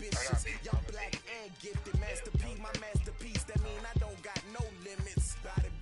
ambitious. Young, black, and gifted. Masterpiece, my masterpiece. That mean I don't got no limits. Bout it,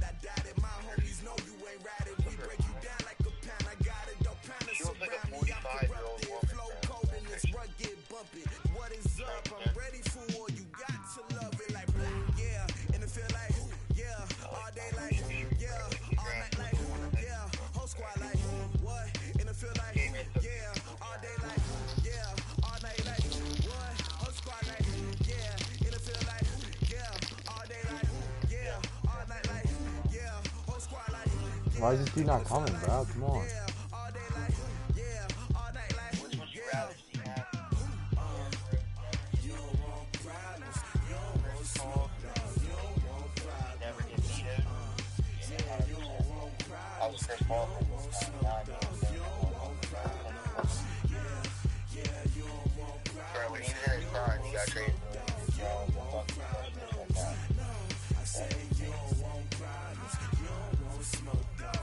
I doubt it. My homies know you ain't ratted. We break you down like a pound. I got it, don't pound us around me. I'm corrupted. Flow cold and this rug get bumpy. What is up? I'm ready for war. You got to love it like black, yeah. And it feel like, yeah. All day like, yeah. All night like, yeah. Whole squad like, what? And it feel like, yeah. All day like, yeah. All night like, what? Whole squad like, yeah. And it feel like, yeah. All day like, yeah. All night like, yeah. Whole squad like, yeah. Why is this dude not coming, bro? Come on. All day like, yeah. All night like, which would you rather see happen? you don't want problems. You don't want smoke, you don't want problems. Never get vetoed. I was Chris Paul for this time. Bro, when he was in his prime, he got traded.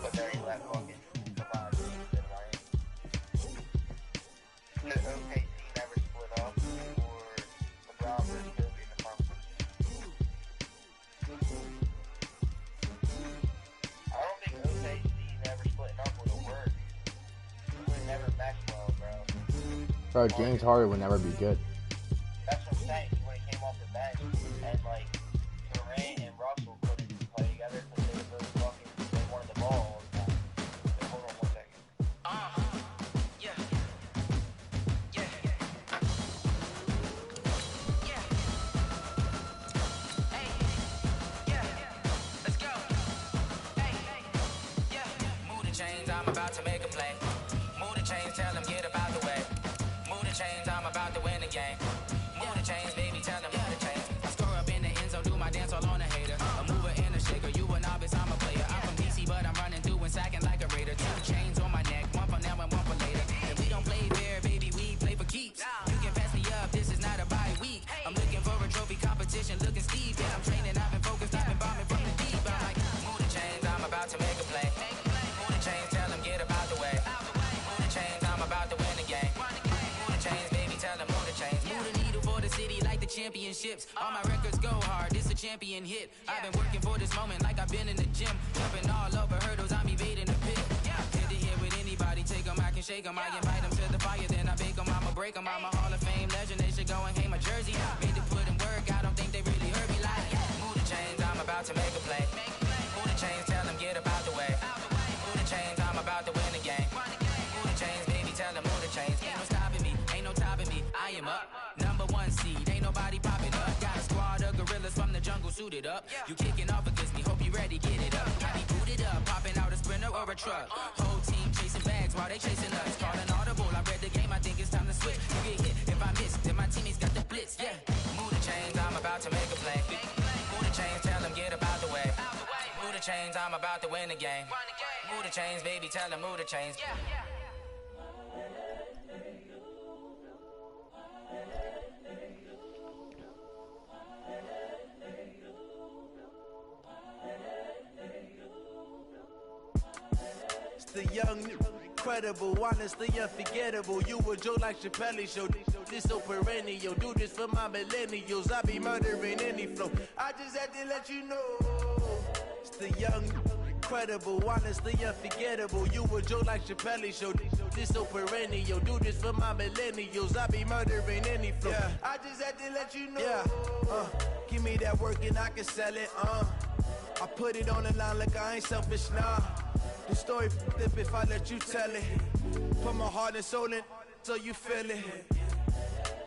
But then he left fucking LeBron James and Ryan. The OKC never split up, or LeBron versus Kobe in the conference. I don't think OKC never splitting up would have worked. It would never mesh well, bro. Bro, James Harden would never be good. That's what I'm saying. He would have came off the bench, and like Durant and Russell couldn't play together because they were both fucking. They wanted the ball all the time. So hold on 1 second. Yeah. Yeah. Yeah. Hey. Yeah. Let's go. Hey. Yeah. Move the chains, I'm about to make a play. Move the chains, tell them get about the way. Move the chains, I'm about to win the game. Move the chains, baby, tell them move the chains. I score up in the end zone, do my dance all on a hater. A mover and a shaker, you a novice, I'm a player. I'm from DC, but I'm running through and sacking like a raider. 2 chains on my neck, one for now and one for later. And we don't play fair, baby, we play for keeps. You can pass me up, this is not a bye week. I'm looking for a trophy competition, looking steep. Yeah, I'm training, I've been focused, I've been bombing from the deep. I'm like, move the chains, I'm about to make a play. Move the chains, tell them get about the way. Move the chains, I'm about to win the game. Move the chains, baby, tell them move the chains. Move the needle for the city like the championships. All my records go hard, this a champion hit. I've been working for this moment like I've been in the gym. Jumping all over hurdles, I'm evading the pit. Hit to hit with anybody, take them, I can shake them. I invite them to the fire, then I bake them, I'ma break them. I'm a Hall of Fame legend, they should go and hang my jersey. Made to put in work, I don't think they really heard me like, move the chains, I'm about to make a play. Move the chains, tell them get about the way. Move the chains, I'm about to win the game. Move the chains, baby, tell them move the chains. Ain't no stopping me, ain't no topping me, I am up. #1 seed, ain't nobody popping up. Got a squad of gorillas from the jungle suited up. You kicking off against me, hope you ready, get it up. I be booted up, popping out a Sprinter or a truck. Whole team chasing bags while they chasing us. Calling audible, I read the game, I think it's time to switch. You get hit if I miss, then my teammates got the blitz, yeah. Move the chains, I'm about to make a play. Move the chains, tell them get about the way. Move the chains, I'm about to win the game. Move the chains, baby, tell them move the chains. The young, incredible, honestly unforgettable. You a joke like Chappelle show. This so perennial. Do this for my millennials. I be murdering any flow. I just had to let you know. It's the young, incredible, honestly unforgettable. You a joke like Chappelle show. This so perennial. Do this for my millennials. I be murdering any flow. Yeah. I just had to let you know. Yeah. Give me that work and I can sell it. I put it on the line like I ain't selfish, nah. The story flip if I let you tell it. Put my heart and soul in so you feel it.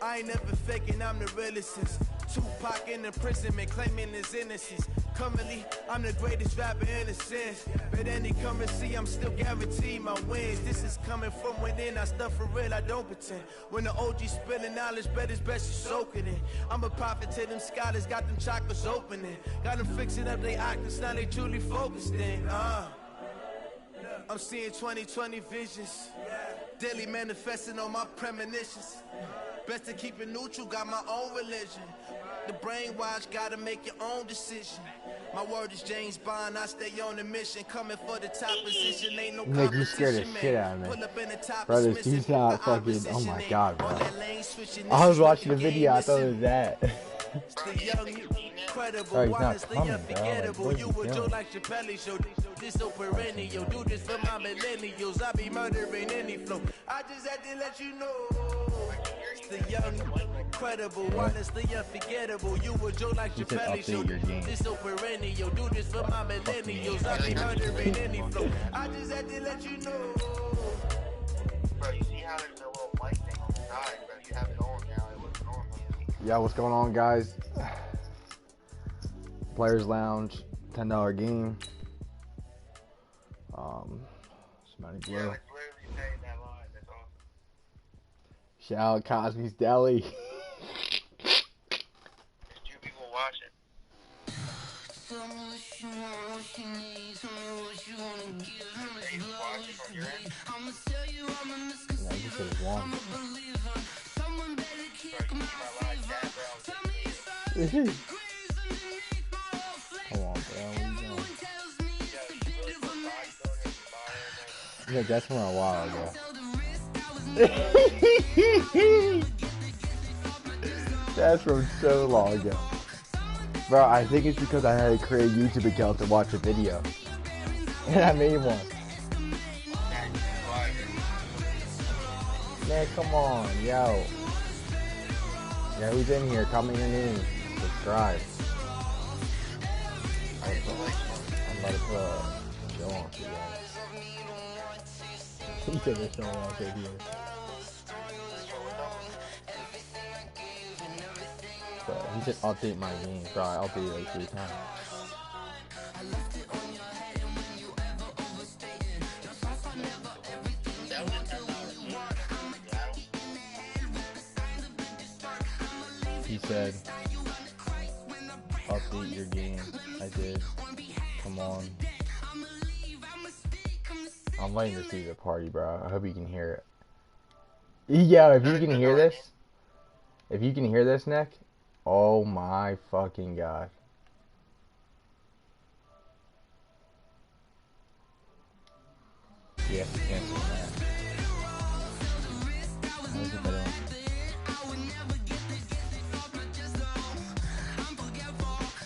I ain't never faking, I'm the realest since Tupac in imprisonment, claiming his innocence. Currently, I'm the greatest rapper in a sense. But any currency, I'm still guaranteed my wins. This is coming from within, I stuff for real, I don't pretend. When the OG spilling knowledge, bet it's best you soak it in. I'm a prophet to them scholars, got them chakras opening. Got them fixing up they octaves, now they truly focused in. I'm seeing 2020 visions, daily manifesting on my premonitions. Best to keep it neutral, got my own religion. The brainwash, gotta make your own decision. My word is James Bond, I stay on a mission, coming for the top position, ain't no Nick, you scared the competition, shit man. out of me. Pull up in the top Bro, is this missing, dude's not the fucking. Oh opposition my ain't god, on bro. that lane switching. I This was is what watching you the video, I game thought it was missing. that. The young, incredible, Bro, he's not honestly coming, bro. unforgettable. Like, You what were is he Joe doing? like Chappelle show. This so perennial. Do this for my millennials. I be murdering any flow. I just had to let you know. The young, incredible, honestly unforgettable. You were Joe like He said Chappelle show. update your game. This so perennial. Do this for my millennials. I be murdering any flow. I just had to let you know. Bro, you see how there's a little mic thing on the side, bro? You have it on now. It wasn't on there. Yeah, what's going on, guys? Players Lounge, $10 game. Matty Blue. Yeah, it's literally saying that line. That's awesome. Shout out Cosby's Deli. There's 2 people watching. Hey, you watching from your end? Yeah, you said it's one. Bro, you see my live chat, bro? Is he? Come on, bro. What are you doing? Yeah, that's from a while ago. That's from so long ago. Bro, I think it's because I had to create a YouTube account to watch a video. And I made one. Man, come on, yo. Yeah, who's in here? Comment your name. Subscribe. I'm about to put a show on for you guys. He said they're showing off their videos. Bro, he said update my game. Bro, I updated it like 3 times. He said, update your game. I did. Come on. I'm waiting to see the party, bro. I hope you can hear it. Yeah, if you can hear this. If you can hear this, Nick. Oh my fucking god. Yes, cancel that.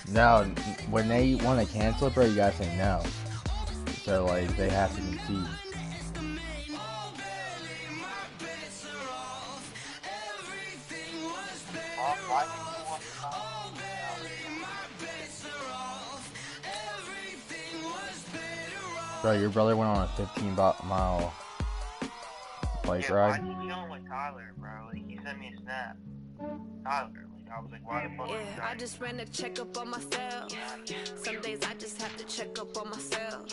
No, when they want to cancel it, bro, you gotta say no. So, like, they have to concede. Bro, your brother went on a 15-mile bike ride. Why are you chilling with Tyler, bro? Like, he sent me a snap. Tyler, like, I was like, why the fuck? Yeah, I just ran a checkup on myself. Some days I just have to check up on myself.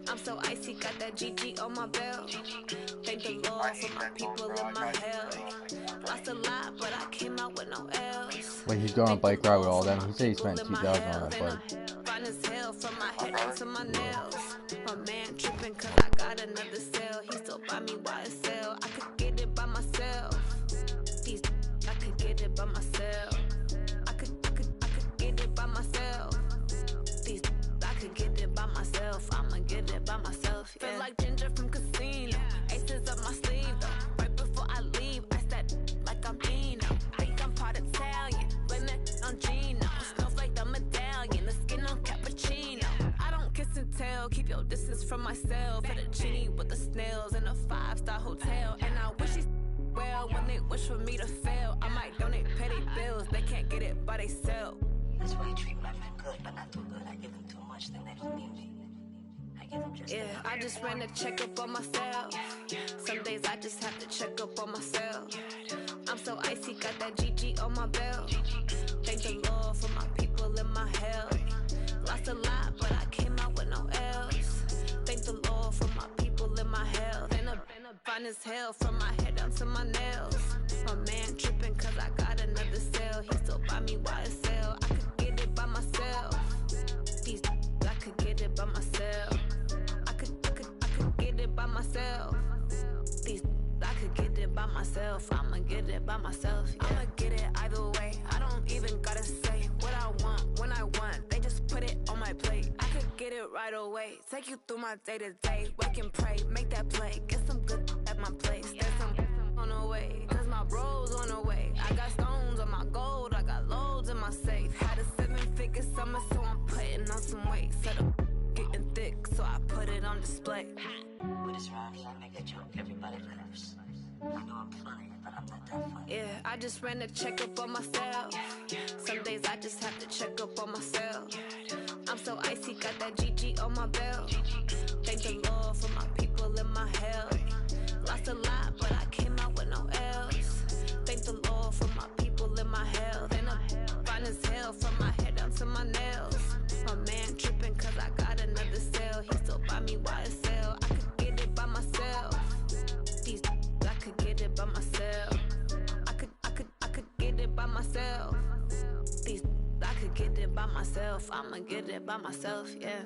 I'm so icy, got that GG on my belt. Thank the Lord for my people in my health. Lost a lot, but I came out with no L's. Wait, he's going on a bike ride with all them. He said he spent 2,000 on that bike. Fine as hell from my head to my nails. My man tripping cause I got another cell. He still buy me YSL. I could get it by myself. These I could get it by myself. I could get it by myself. These I could get it by myself. I'ma get it by myself. Yeah. Feel like Ginger from Casino. Aces up my sleeve though. Right before I leave, I said like I'm Dino. Think I'm part Italian. Blame it on Gino. Smells like the medallion. The skin on cappuccino. I don't kiss and tell. Keep your distance from myself. At a genie with the snails in a 5-star hotel. And I wish he's well when they wish for me to fail. I might donate petty bills. They can't get it by themselves. That's why I treat my friend good, but not too good. I give them too much, then they don't need me. I give them just Yeah, I just ran a checkup on myself. Some days I just have to check up on myself. I'm so icy, got that GG on my belt. Thank the Lord for my people in my health. Lost a lot, but I came out with no L's. Thank the Lord for my people in my health. And a fine as hell from my head down to my nails. My man tripping cause I got another cell. He still buy me YSL. I could get it by myself. These I could get it by myself. I could get it by myself. These I could get it by myself. I'ma get it by myself. Yeah. I'ma get it either way. I don't even gotta say what I want when I want. They just put it on my right away. Take you through my day-to-day. Wake and pray, make that play. Get some good at my place. There's some on the way, cause my bro's on the way. I got stones on my gold, I got loads in my safe. Had a 7-figure summer, so I'm putting on some weight. Set up getting thick, so I put it on display. With this rhyme, I make a joke, everybody laughs. I know I'm funny, but I'm not that funny. Yeah, I just ran a checkup on myself. Some days I just have to check up on myself. I'm so icy, got that GG on my belt. Thank the Lord for my people in my health. Lost a lot, but I came out with no else. Thank the Lord for my people in my health. And I'm fine as hell from my head down to my nails. My man tripping cause I got another sale. He still buy me YSL. I could get it by myself. These I could get it by myself. I could get it by myself. These I could get it by myself. I'ma get it by myself, yeah.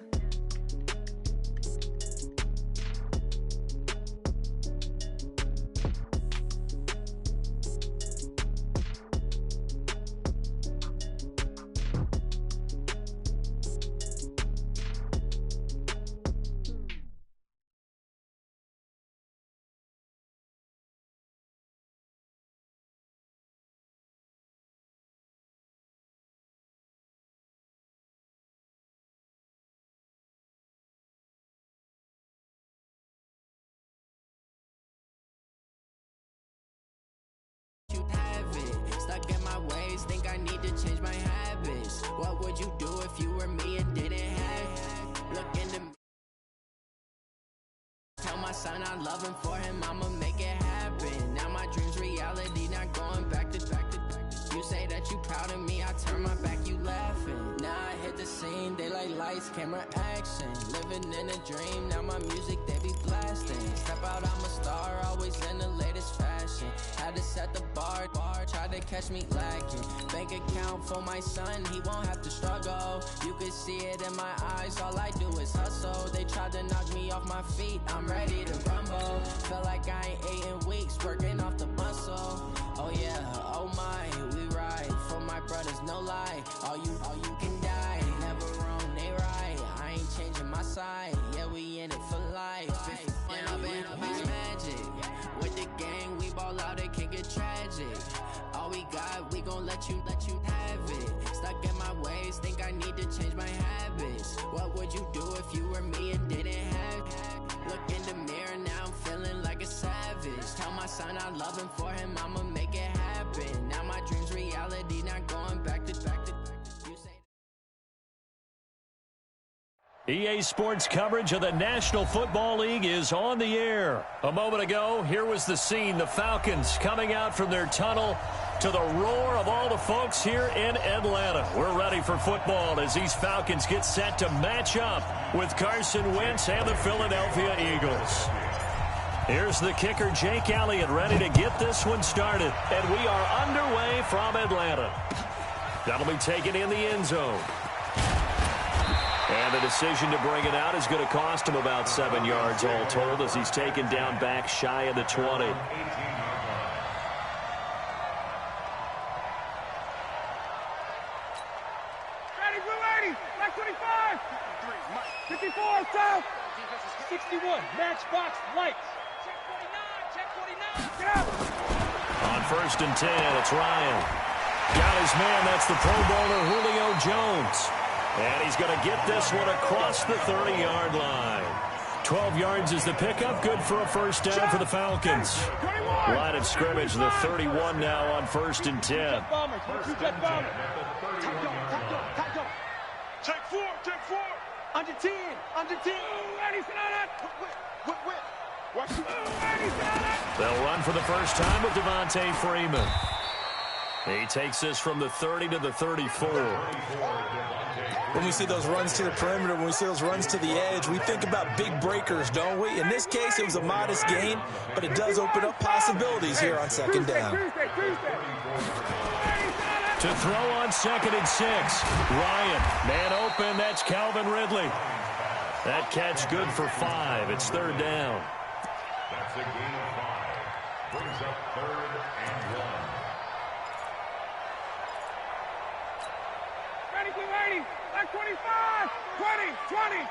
Stuck in my ways, think I need to change my habits. What would you do if you were me and didn't have? Look in the tell my son I love him, for him I'ma make it happen. Now my dream's reality, not going back to you say that you proud of me, I turn my back, you laughing. Now I hit the scene, daylight lights, camera action. Living in a dream, now my music they be blasting. Step out, I'm a star, always in the latest fashion. Had to set the bar, tried to catch me lacking. Bank account for my son, he won't have to struggle. You can see it in my eyes, all I do is hustle. They tried to knock me off my feet, I'm ready to rumble. Feel like I ain't ate in weeks, working off the muscle. Oh yeah, oh my, we ride for my brothers, no lie. All you can die, never wrong, they right. I ain't changing my side, yeah, we in it for life. And I've been magic with the gang, we ball out, it can get tragic. All we got, we gon' let you have it. Stuck in my ways, think I need to change my habits. What would you do if you were me and didn't have? Look in the mirror, now I'm feeling like a savage. Tell my son I love him, for him I'ma make it happen. Now my dream's reality, not going back to you say. EA Sports coverage of the National Football League is on the air. A moment ago, here was the scene. The Falcons coming out from their tunnel to the roar of all the folks here in Atlanta. We're ready for football as these Falcons get set to match up with Carson Wentz and the Philadelphia Eagles. Here's the kicker, Jake Elliott, ready to get this one started. And we are underway from Atlanta. That'll be taken in the end zone. And the decision to bring it out is going to cost him about 7 yards all told as he's taken down back shy of the 20. Ready, blue 80, black 25, 54, south, 61, matchbox, lights. Check 49, get out. On 1st and 10, it's Ryan. Got his man, that's the Pro Bowler Julio Jones. And he's going to get this one across the 30-yard line. 12 yards is the pickup, good for a first down for the Falcons. Line of scrimmage, the 31 now on 1st and 10. Take four. Under 10. They'll run for the first time with Devontae Freeman. He takes this from the 30 to the 34. When we see those runs to the perimeter, when we see those runs to the edge, we think about big breakers, don't we? In this case, it was a modest gain, but it does open up possibilities here on 2nd down. To throw on 2nd and 6. Ryan, man open, that's Calvin Ridley. That catch good for 5. It's 3rd down. That's a gain of 5. Brings up 3rd and 1. Ready, blue 80, black 25, 20.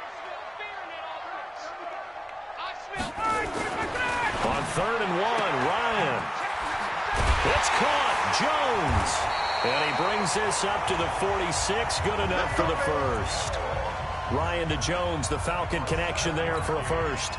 On 3rd and 1, Ryan. It's caught. Jones. And he brings this up to the 46. Good enough for the first. Ryan to Jones, the Falcon connection there for a first.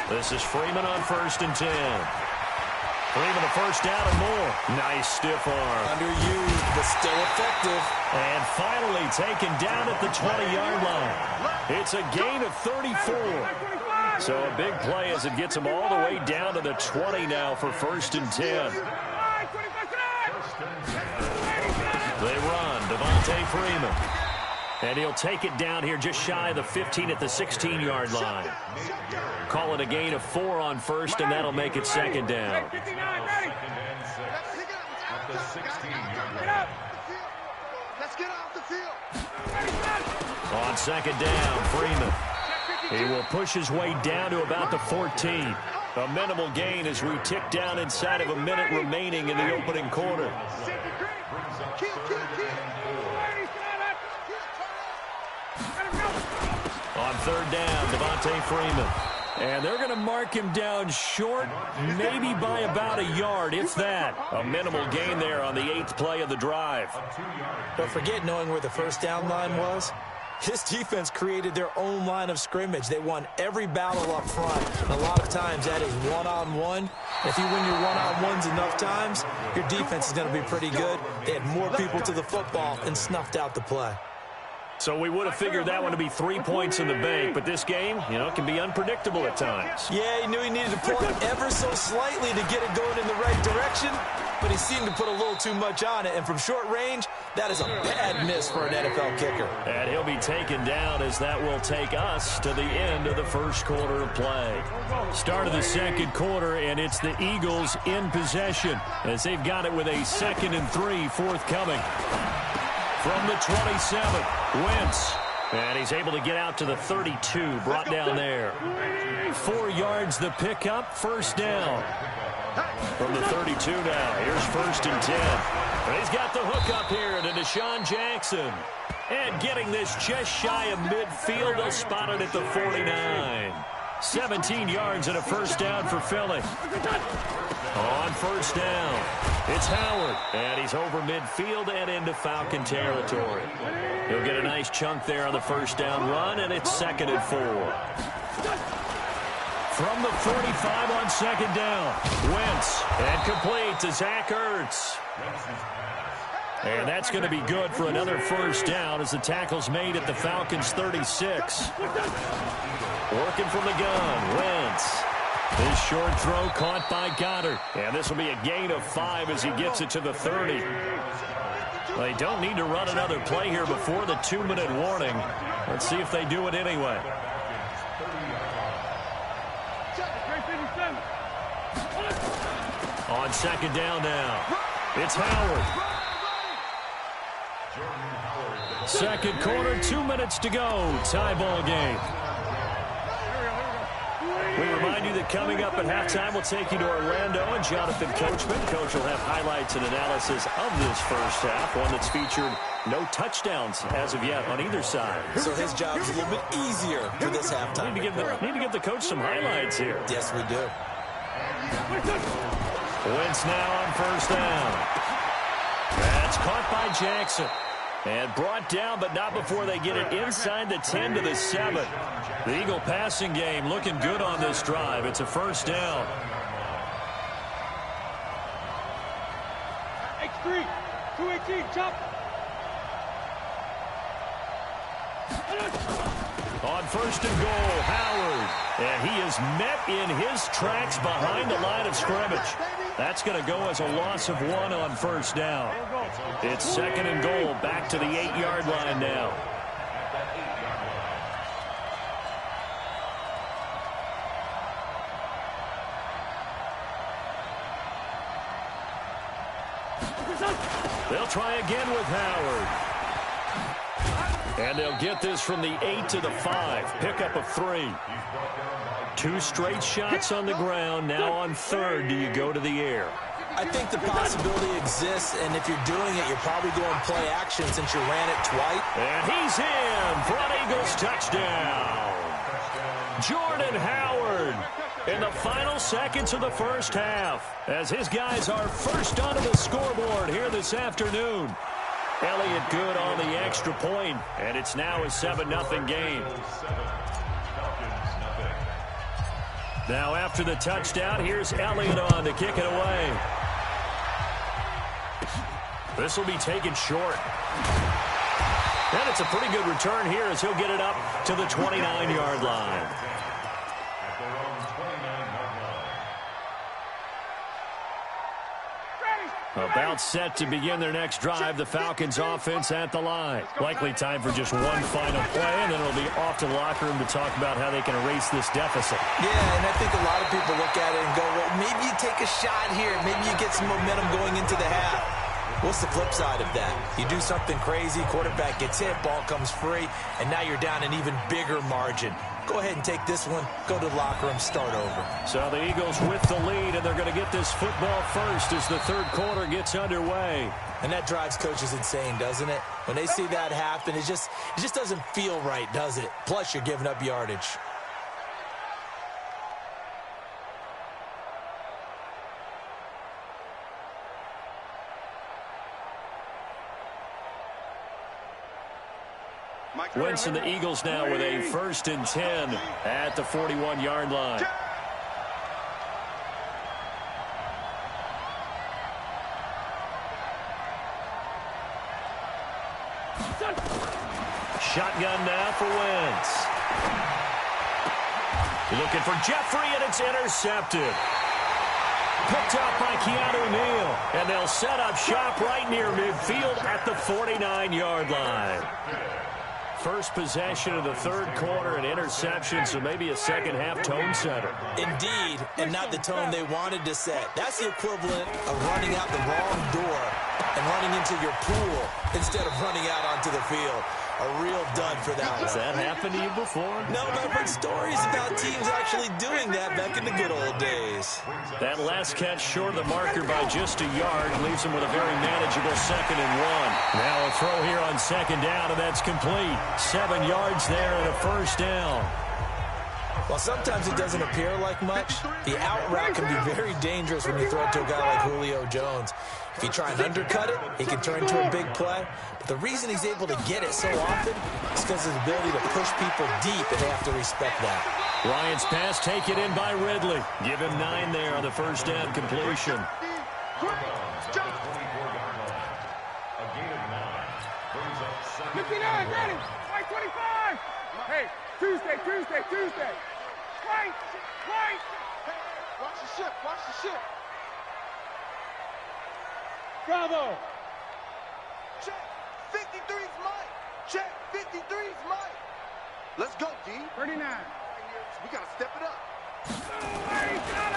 This is Freeman on 1st and 10. Freeman the first down and more. Nice stiff arm. Underused, but still effective. And finally taken down at the 20-yard line. It's a gain of 34. So a big play as it gets him all the way down to the 20 now for 1st and 10. They run, Devontae Freeman. And he'll take it down here just shy of the 15 at the 16-yard line. Call it a gain of 4 on 1st, and that'll make it 2nd down. On 2nd down, Freeman. He will push his way down to about the 14. A minimal gain as we tick down inside of a minute remaining in the opening quarter. On 3rd down, Devontae Freeman. And they're going to mark him down short, maybe by about a yard, if that. A minimal gain there on the 8th play of the drive. But forget knowing where the first down line was. This defense created their own line of scrimmage. They won every battle up front. And a lot of times that is one-on-one. If you win your one-on-ones enough times, your defense is going to be pretty good. They had more people to the football and snuffed out the play. So we would have figured that one to be 3 points in the bank, but this game, you know, can be unpredictable at times. Yeah, he knew he needed to pull it ever so slightly to get it going in the right direction, but he seemed to put a little too much on it, and from short range, that is a bad miss for an NFL kicker. And he'll be taken down as that will take us to the end of the first quarter of play. Start of the second quarter, and it's the Eagles in possession as they've got it with a 2nd and 3 forthcoming. From the 27, Wentz. And he's able to get out to the 32, brought down there. 4 yards the pickup, first down. From the 32 now, here's 1st and 10. And he's got the hook up here to Deshaun Jackson. And getting this just shy of midfield, they'll spot it at the 49. 17 yards and a first down for Philly. On 1st down, it's Howard, and he's over midfield and into Falcon territory. He'll get a nice chunk there on the first down run, and it's 2nd and 4. From the 45 on 2nd down, Wentz, and complete to Zach Ertz. And that's going to be good for another first down as the tackle's made at the Falcons' 36. Working from the gun, Wentz. His short throw caught by Goddard. And this will be a gain of 5 as he gets it to the 30. They don't need to run another play here before the 2-minute warning. Let's see if they do it anyway. On 2nd down now, it's Howard. Second quarter, 2 minutes to go. Tie ball game. We remind you that coming up at halftime, we'll take you to Orlando and Jonathan Coachman. Coach will have highlights and analysis of this first half, one that's featured no touchdowns as of yet on either side. So his job's a little bit easier for this halftime. Need to give the coach some highlights here. Yes, we do. Wentz now on 1st down. That's caught by Jackson. And brought down, but not before they get it inside the 10 to the 7. The Eagle passing game looking good on this drive. It's a first down. X3, 218, chop. On 1st and goal, Howard. And he is met in his tracks behind the line of scrimmage. That's going to go as a loss of 1 on 1st down. It's 2nd and goal, back to the 8-yard line now. They'll try again with Howard. And they'll get this from the 8 to the 5. Pickup of 3. 2 straight shots on the ground. Now on third, do you go to the air? I think the possibility exists, and if you're doing it, you're probably going play action since you ran it twice. And he's in for an Eagles touchdown. Jordan Howard in the final seconds of the first half as his guys are first onto the scoreboard here this afternoon. Elliott good on the extra point, and it's now a 7-0 game. Now after the touchdown, here's Elliott on to kick it away. This will be taken short. And it's a pretty good return here as he'll get it up to the 29-yard line. About set to begin their next drive, the Falcons offense at the line. Likely time for just one final play, and then it'll be off to the locker room to talk about how they can erase this deficit. Yeah, and I think a lot of people look at it and go, well, maybe you take a shot here. Maybe you get some momentum going into the half. What's the flip side of that? You do something crazy, quarterback gets hit, ball comes free, and now you're down an even bigger margin. Go ahead and take this one, go to the locker room, start over. So the Eagles with the lead, and they're going to get this football first as the third quarter gets underway. And that drives coaches insane, doesn't it? When they see that happen, it just doesn't feel right, does it? Plus, you're giving up yardage. Wentz and the Eagles now with a 1st and 10 at the 41-yard line. Shotgun now for Wentz. Looking for Jeffrey, and it's intercepted. Picked up by Keanu Neal, and they'll set up shop right near midfield at the 49-yard line. First possession of the third quarter, an interception, so maybe a second-half tone setter. Indeed, and not the tone they wanted to set. That's the equivalent of running out the wrong door and running into your pool instead of running out onto the field. A real dud for that one. Has that happened to you before? No, but I've heard stories about teams actually doing that back in the good old days. That last catch short of the marker by just a yard leaves him with a very manageable 2nd and 1. Now a throw here on 2nd down, and that's complete. 7 yards there and a 1st down. While sometimes it doesn't appear like much, the out route can be very dangerous when you throw it to a guy like Julio Jones. If you try and undercut it, he can turn into a big play. But the reason he's able to get it so often is because of his ability to push people deep, and they have to respect that. Ryan's pass taken in by Ridley. Give him 9 there on the 1st down completion. 59, ready. White 25. Hey, Tuesday. White. Hey, watch the ship. Bravo. Check. 53's Mike. Check. 53's Mike. Let's go, D. 39. We got to step it up.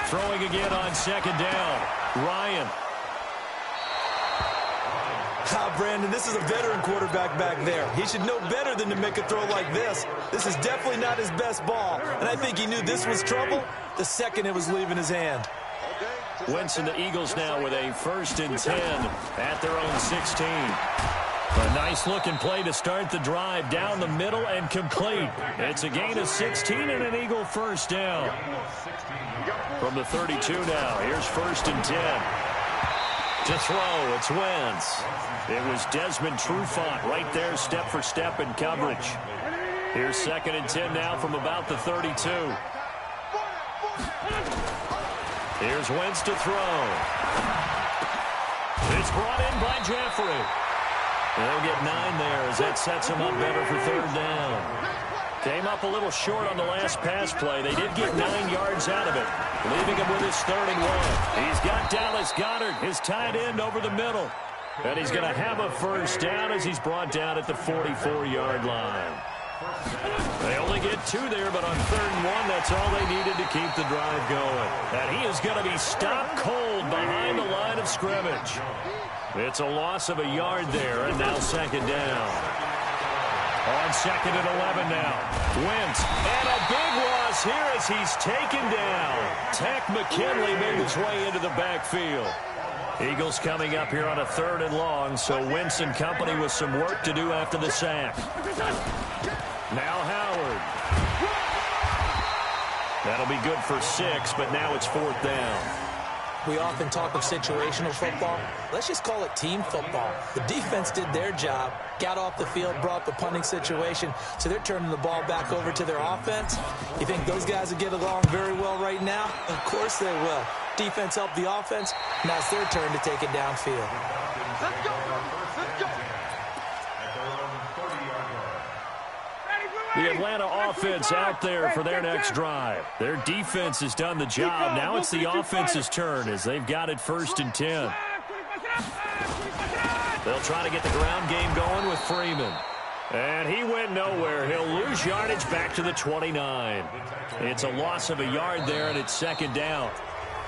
Throwing again on 2nd down. Ryan. Brandon, this is a veteran quarterback back there. He should know better than to make a throw like this. This is definitely not his best ball, and I think he knew this was trouble the second it was leaving his hand. Wentz and the Eagles now with a 1st and 10 at their own 16. A nice-looking play to start the drive down the middle and complete. It's a gain of 16 and an Eagle 1st down. From the 32 now, here's 1st and 10. To throw, it's Wentz. It was Desmond Trufant right there, step for step in coverage. Here's 2nd and 10 now from about the 32. Here's Wentz to throw. It's brought in by Jeffrey. They'll get 9 there as that sets him up better for 3rd down. Came up a little short on the last pass play. They did get 9 yards out of it, leaving him with his 3rd and 1. He's got Dallas Goedert, his tight end, over the middle. And he's going to have a 1st down as he's brought down at the 44-yard line. They only get 2 there, but on 3rd and 1, that's all they needed to keep the drive going. And he is going to be stopped cold behind the line of scrimmage. It's a loss of a yard there, and now 2nd down. On 2nd and 11 now. Wentz, and a big loss here as he's taken down. Tech McKinley made his way into the backfield. Eagles coming up here on a 3rd and long, so Wentz and company with some work to do after the sack. Now Howard. That'll be good for 6, but now it's 4th down. We often talk of situational football. Let's just call it team football. The defense did their job, got off the field, brought the punting situation, so they're turning the ball back over to their offense. You think those guys will get along very well right now? Of course they will. Defense helped the offense. Now it's their turn to take it downfield. Let's go. Let's go. The Atlanta offense out there for their next drive. Their defense has done the job. Now it's the offense's turn as they've got it 1st and 10. They'll try to get the ground game going with Freeman. And he went nowhere. He'll lose yardage back to the 29. It's a loss of a yard there, and it's 2nd down.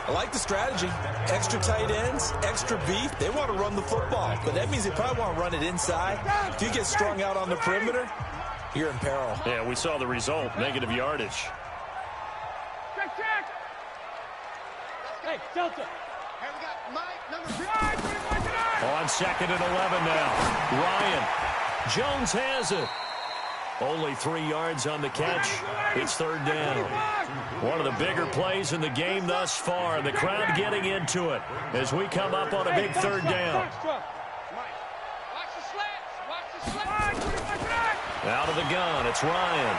I like the strategy. Extra tight ends, extra beef. They want to run the football, but that means they probably want to run it inside. If you get strung out on the perimeter, you're in peril. Yeah, we saw the result. Negative yardage. Check. Hey, Delta. Hey, we got Mike, number 3. On 2nd and 11 now. Ryan. Jones has it. Only 3 yards on the catch. It's 3rd down. One of the bigger plays in the game thus far. The crowd getting into it as we come up on a big 3rd down. Out of the gun, it's Ryan.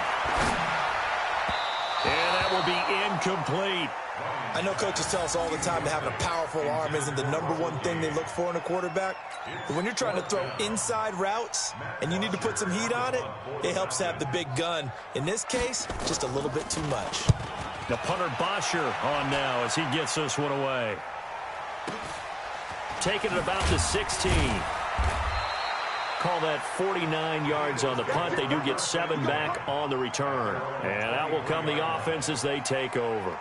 And that will be incomplete. I know coaches tell us all the time that having a powerful arm isn't the #1 thing they look for in a quarterback. But when you're trying to throw inside routes and you need to put some heat on it, it helps to have the big gun. In this case, just a little bit too much. The punter Bosher on now as he gets this one away. Taking it about the 16. Call that 49 yards on the punt. They do get 7 back on the return. And out will come the offense as they take over.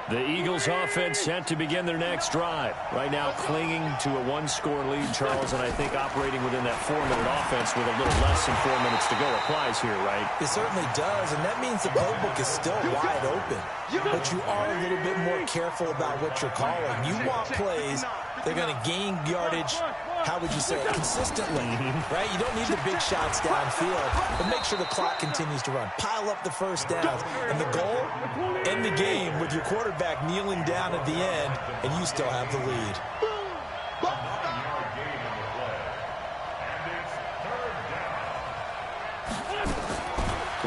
The Eagles offense set to begin their next drive. Right now clinging to a 1-score lead, Charles, and I think operating within that 4-minute offense with a little less than 4 minutes to go applies here, right? It certainly does, and that means the playbook is still wide open. But you are a little bit more careful about what you're calling. You want plays, they're going to gain yardage, how would you say it, consistently, right? You don't need the big shots downfield, but make sure the clock continues to run. Pile up the first downs, and the goal, end the game with your quarterback kneeling down at the end, and you still have the lead.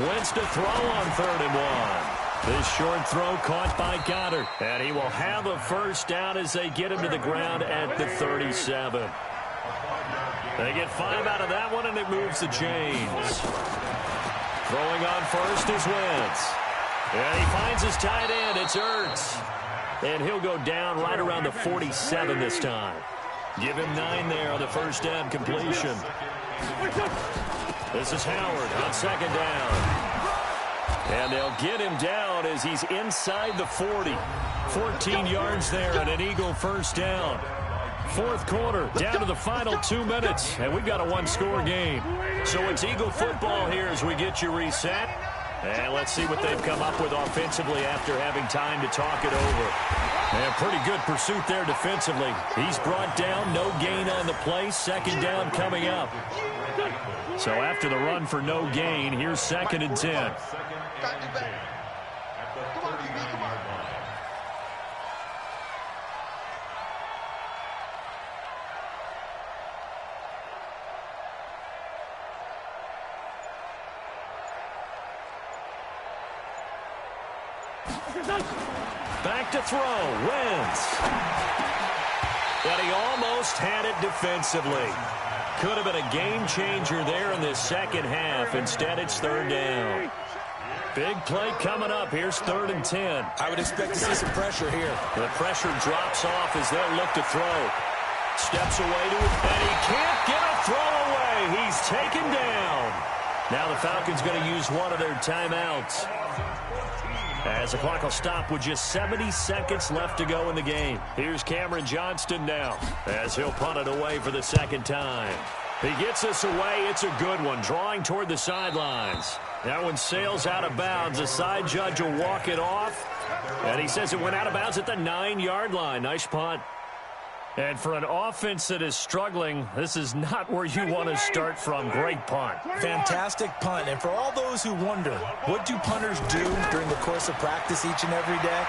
Wentz to throw on 3rd and 1. This short throw caught by Goddard, and he will have a 1st down as they get him to the ground at the 37. They get 5 out of that one, and it moves the chains. Throwing on 1st is Wentz. And he finds his tight end. It's Ertz. And he'll go down right around the 47 this time. Give him 9 there on the 1st down completion. This is Howard on 2nd down. And they'll get him down as he's inside the 40. 14 yards there and an Eagle 1st down. 4th quarter, down to the final 2 minutes, and we've got a 1-score game. So it's Eagle football here as we get you reset. And let's see what they've come up with offensively after having time to talk it over. And pretty good pursuit there defensively. He's brought down, no gain on the play, 2nd down coming up. So after the run for no gain, here's 2nd and 10. Back to throw, Wentz. And he almost had it defensively. Could have been a game changer there in this 2nd half. Instead, it's 3rd down. Big play coming up. Here's 3rd and 10. I would expect to see some pressure here. The pressure drops off as they'll look to throw. Steps away to it, and he can't get a throw away. He's taken down. Now the Falcons going to use one of their timeouts. As the clock will stop with just 70 seconds left to go in the game. Here's Cameron Johnston now as he'll punt it away for the second time. He gets this away. It's a good one, drawing toward the sidelines. That one sails out of bounds. The side judge will walk it off. And he says it went out of bounds at the 9-yard line. Nice punt. And for an offense that is struggling, this is not where you want to start from. Great punt. Fantastic punt. And for all those who wonder, what do punters do during the course of practice each and every day?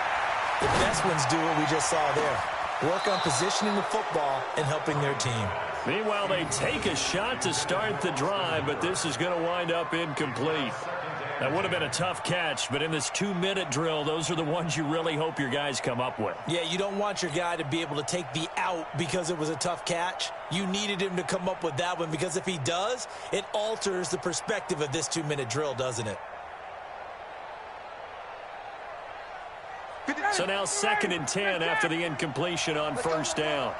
The best ones do what we just saw there. Work on positioning the football and helping their team. Meanwhile, they take a shot to start the drive, but this is going to wind up incomplete. That would have been a tough catch, but in this 2-minute drill, those are the ones you really hope your guys come up with. Yeah, you don't want your guy to be able to take the out because it was a tough catch. You needed him to come up with that one, because if he does, it alters the perspective of this 2-minute drill, doesn't it? So now 2nd and 10 after the incompletion on first down.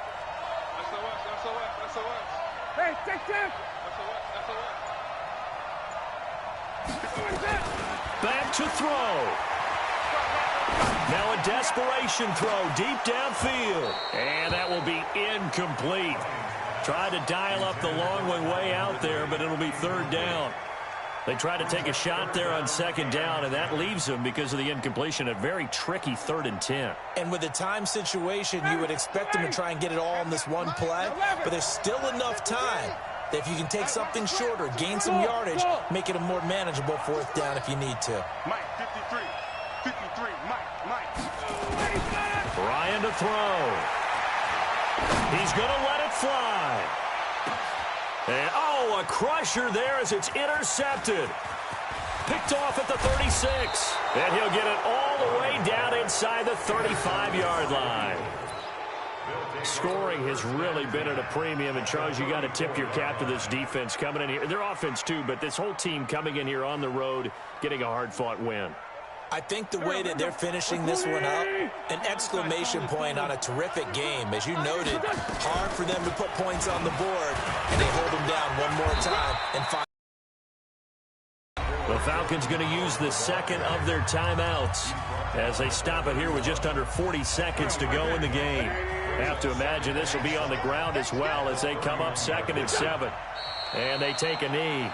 Hey, take that! Back to throw. Now a desperation throw deep downfield. And that will be incomplete. Tried to dial up the long one way out there, but it'll be 3rd down. They try to take a shot there on 2nd down, and that leaves them, because of the incompletion, a very tricky 3rd and 10. And with the time situation, you would expect them to try and get it all in this one play, but there's still enough time that if you can take something shorter, gain some yardage, make it a more manageable 4th down if you need to. Mike, 53, Mike. Ryan to throw. He's going to let it fly. And, oh, a crusher there as it's intercepted. Picked off at the 36. And he'll get it all the way down inside the 35-yard line. Scoring has really been at a premium. And, Charles, you got to tip your cap to this defense coming in here. Their offense, too, but this whole team coming in here on the road, getting a hard-fought win. I think the way that they're finishing this one up, an exclamation point on a terrific game. As you noted, hard for them to put points on the board, and they hold them down one more time and find. The Falcons going to use the 2nd of their timeouts as they stop it here with just under 40 seconds to go in the game. Have to imagine this will be on the ground as well as they come up 2nd and 7. And they take a knee.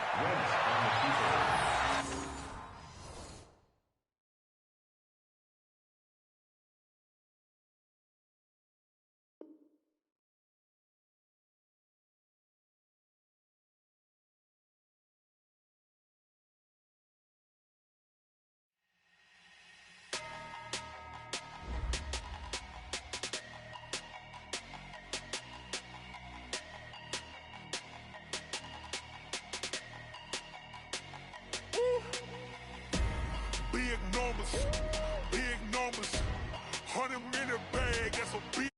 Big numbers, 100 in a bag, that's a big